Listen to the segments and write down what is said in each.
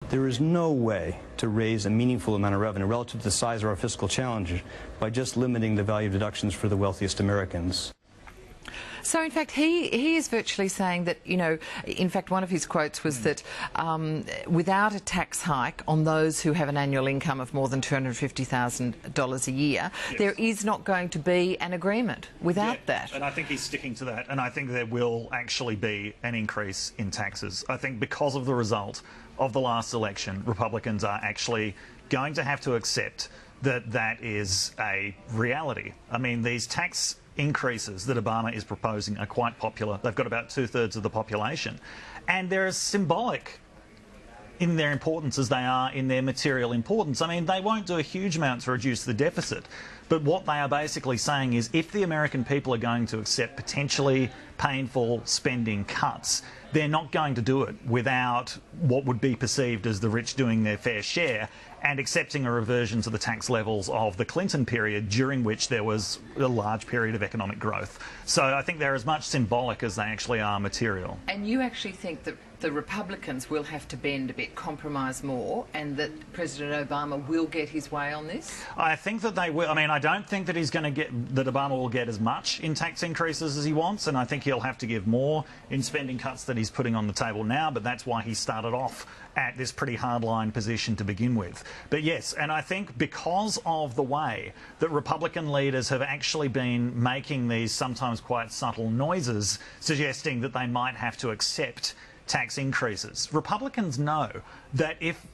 There is no way to raise a meaningful amount of revenue relative to the size of our fiscal challenges by just limiting the value of deductions for the wealthiest Americans. So, in fact, he is virtually saying that, you know, in fact, one of his quotes was that without a tax hike on those who have an annual income of more than $250,000 a year, yes, there is not going to be an agreement without that. And I think he's sticking to that. And I think there will actually be an increase in taxes. I think because of the result of the last election, Republicans are actually going to have to accept that that is a reality. I mean, these tax increases that Obama is proposing are quite popular. They've got about 2/3 of the population. And they're as symbolic in their importance as they are in their material importance. I mean, they won't do a huge amount to reduce the deficit, but what they are basically saying is if the American people are going to accept potentially painful spending cuts, they're not going to do it without what would be perceived as the rich doing their fair share and accepting a reversion to the tax levels of the Clinton period, during which there was a large period of economic growth. So I think they're as much symbolic as they actually are material. And you actually think that the Republicans will have to bend a bit, compromise more, and that President Obama will get his way on this? I think that they will. I mean, I don't think that that Obama will get as much in tax increases as he wants, and I think he'll have to give more in spending cuts that he's putting on the table now, but that's why he started off at this pretty hardline position to begin with. But yes, and I think because of the way that Republican leaders have actually been making these sometimes quite subtle noises suggesting that they might have to accept tax increases, Republicans know that if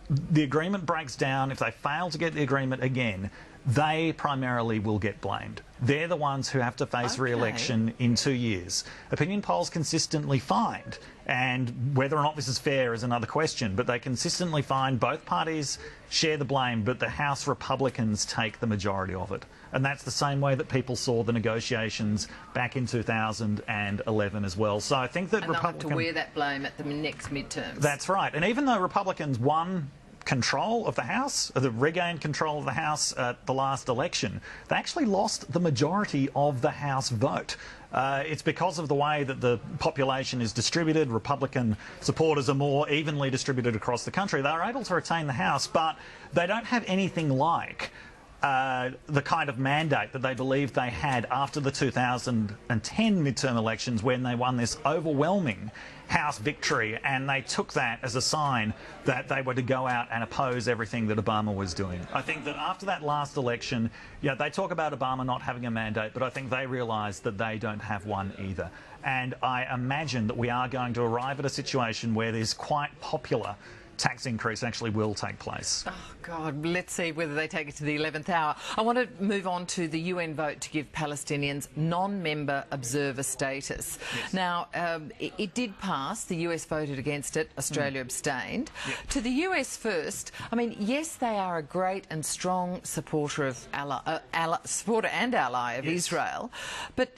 the agreement breaks down, if they fail to get the agreement again, they primarily will get blamed. They're the ones who have to face re-election in 2 years. Opinion polls consistently find, and whether or not this is fair is another question, but they consistently find both parties share the blame, but the House Republicans take the majority of it. And that's the same way that people saw the negotiations back in 2011 as well. So I think that Republicans have to wear that blame at the next midterms. That's right. And even though Republicans won control of the House, the regained control of the House at the last election, they actually lost the majority of the House vote. It's because of the way that the population is distributed. Republican supporters are more evenly distributed across the country. They were able to retain the House, but they don't have anything like the kind of mandate that they believed they had after the 2010 midterm elections, when they won this overwhelming House victory, and they took that as a sign that they were to go out and oppose everything that Obama was doing. I think that after that last election, yeah, they talk about Obama not having a mandate, but I think they realise that they don't have one either. And I imagine that we are going to arrive at a situation where this quite popular tax increase actually will take place. Oh, God, let's see whether they take it to the 11th hour. I want to move on to the UN vote to give Palestinians non-member observer status. Yes. Now, it did pass. The US voted against it. Australia abstained. Yep. To the US first, I mean, yes, they are a great and strong supporter of supporter and ally of Israel, but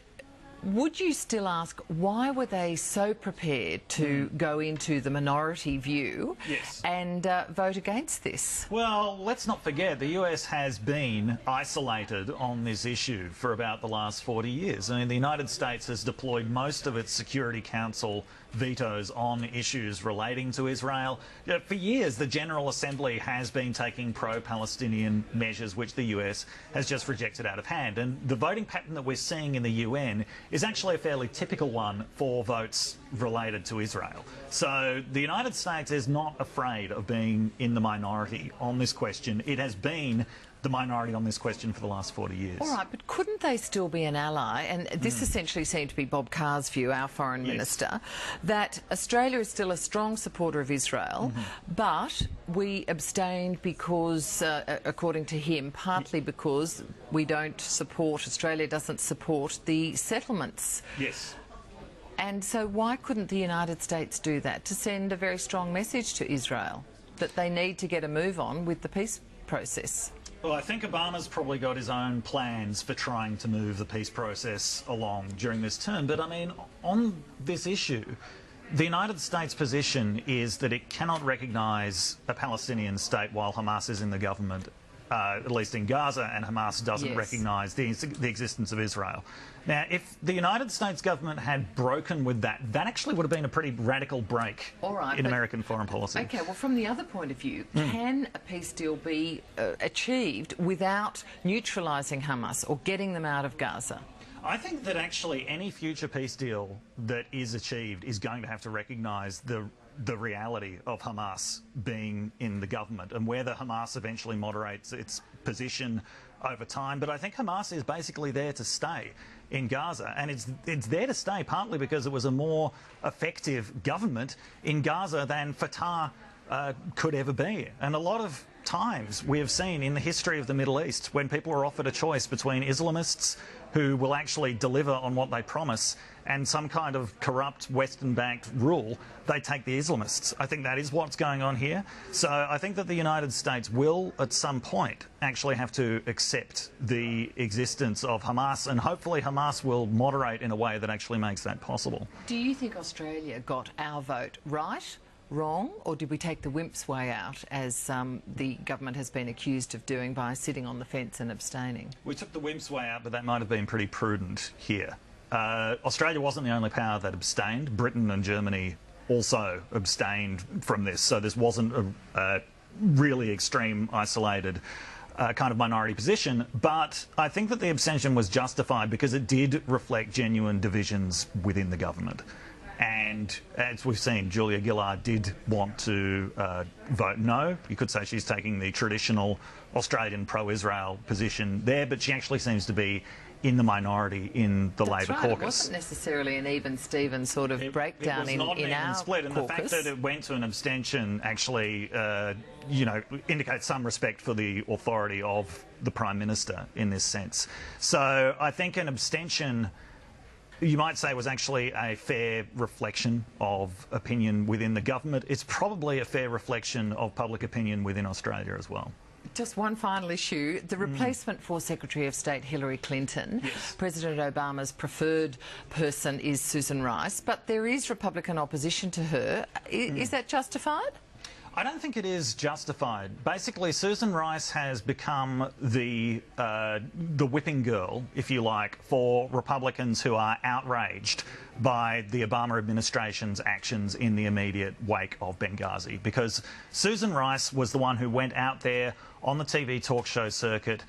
would you still ask, why were they so prepared to go into the minority view and vote against this? Well, let's not forget, the US has been isolated on this issue for about the last 40 years. I mean, the United States has deployed most of its Security Council vetoes on issues relating to Israel. For years, the General Assembly has been taking pro-Palestinian measures, which the US has just rejected out of hand. And the voting pattern that we're seeing in the UN is actually a fairly typical one for votes related to Israel. So the United States is not afraid of being in the minority on this question. It has been the minority on this question for the last 40 years. All right, but couldn't they still be an ally? And this essentially seemed to be Bob Carr's view, our foreign minister, that Australia is still a strong supporter of Israel, but we abstained because, according to him, partly because we don't support, Australia doesn't support the settlements. Yes. And so why couldn't the United States do that to send a very strong message to Israel that they need to get a move on with the peace process? Well, I think Obama's probably got his own plans for trying to move the peace process along during this term. But, I mean, on this issue, the United States' position is that it cannot recognise a Palestinian state while Hamas is in the government at least in Gaza, and Hamas doesn't Yes. recognise the existence of Israel. Now, if the United States government had broken with that, that actually would have been a pretty radical break All right, in but- American foreign policy. Okay, well, from the other point of view, can a peace deal be achieved without neutralising Hamas or getting them out of Gaza? I think that actually any future peace deal that is achieved is going to have to recognise the reality of Hamas being in the government and whether Hamas eventually moderates its position over time. But I think Hamas is basically there to stay in Gaza, and it's there to stay partly because it was a more effective government in Gaza than Fatah could ever be. And a lot of times we have seen in the history of the Middle East when people are offered a choice between Islamists who will actually deliver on what they promise and some kind of corrupt Western-backed rule, they take the Islamists. I think that is what's going on here. So I think that the United States will, at some point, actually have to accept the existence of Hamas, and hopefully Hamas will moderate in a way that actually makes that possible. Do you think Australia got our vote right, wrong, or did we take the wimp's way out, as the government has been accused of doing by sitting on the fence and abstaining? We took the wimp's way out, but that might have been pretty prudent here. Australia wasn't the only power that abstained. Britain and Germany also abstained from this, so this wasn't a really extreme, isolated kind of minority position. But I think that the abstention was justified because it did reflect genuine divisions within the government. And as we've seen, Julia Gillard did want to vote no. You could say she's taking the traditional Australian pro-Israel position there, but she actually seems to be in the minority in the Labor That's right. caucus. It wasn't necessarily an even-Steven sort of breakdown it was not in an even our split, and caucus. the fact that it went to an abstention actually, indicates some respect for the authority of the Prime Minister in this sense. So I think an abstention, you might say, was actually a fair reflection of opinion within the government. It's probably a fair reflection of public opinion within Australia as well. Just one final issue. The replacement for Secretary of State Hillary Clinton, Yes. President Obama's preferred person is Susan Rice, but there is Republican opposition to her. Is that justified? I don't think it is justified. Basically, Susan Rice has become the whipping girl, if you like, for Republicans who are outraged by the Obama administration's actions in the immediate wake of Benghazi. Because Susan Rice was the one who went out there on the TV talk show circuit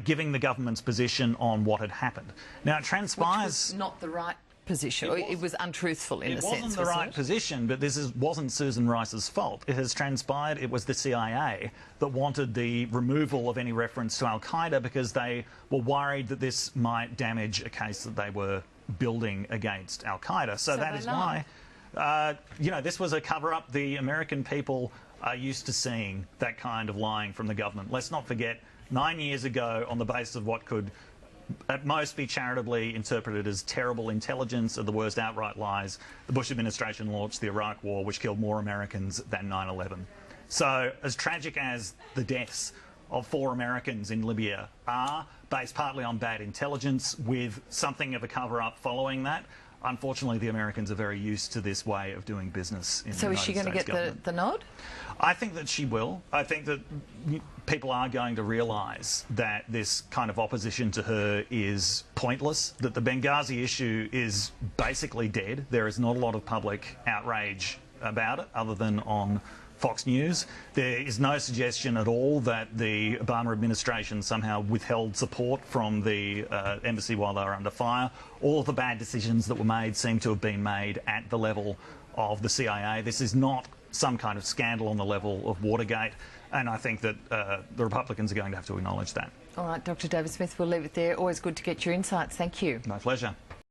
giving the government's position on what had happened. Now, it transpires... Which was not the right position. It was untruthful in a sense. It wasn't the right position, but wasn't Susan Rice's fault. It has transpired it was the CIA that wanted the removal of any reference to Al-Qaeda because they were worried that this might damage a case that they were building against Al-Qaeda. So that is why, this was a cover-up. The American people are used to seeing that kind of lying from the government. Let's not forget, 9 years ago, on the basis of what could at most be charitably interpreted as terrible intelligence or the worst outright lies, the Bush administration launched the Iraq War, which killed more Americans than 9/11. So as tragic as the deaths of 4 Americans in Libya are, based partly on bad intelligence with something of a cover-up following that, unfortunately the Americans are very used to this way of doing business in the So is she United going to States get government. the nod? I think that she will. I think that people are going to realise that this kind of opposition to her is pointless, that the Benghazi issue is basically dead. There is not a lot of public outrage about it other than on Fox News. There is no suggestion at all that the Obama administration somehow withheld support from the embassy while they were under fire. All of the bad decisions that were made seem to have been made at the level of the CIA. This is not some kind of scandal on the level of Watergate, and I think that the Republicans are going to have to acknowledge that. All right, Dr. David Smith, we'll leave it there. Always good to get your insights. Thank you. My pleasure.